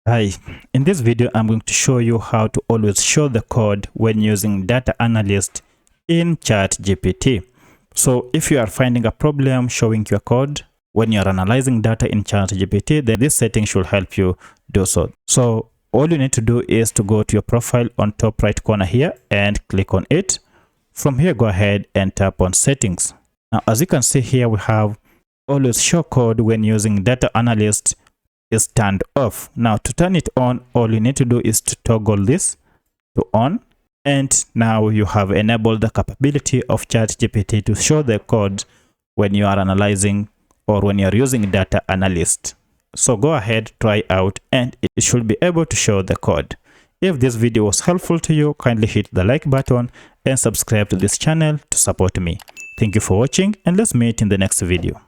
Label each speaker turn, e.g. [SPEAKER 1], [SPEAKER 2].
[SPEAKER 1] Hi, in this video I'm going to show you how to always show the code when using Data Analyst in ChatGPT. So if you are finding a problem showing your code when you are analyzing data in ChatGPT, then this setting should help you do so. So all you need to do is to go to your profile on top right corner here and click on it. From here, go ahead and tap on settings. Now, as you can see here, we have always show code when using Data Analyst is turned off. Now to turn it on, all you need to do is to toggle this to on, and now you have enabled the capability of ChatGPT to show the code when you are analyzing or when you are using Data Analyst. So go ahead, try out, and it should be able to show the code. If this video was helpful to you, kindly hit the like button and subscribe to this channel to support me. Thank you for watching, and let's meet in the next video.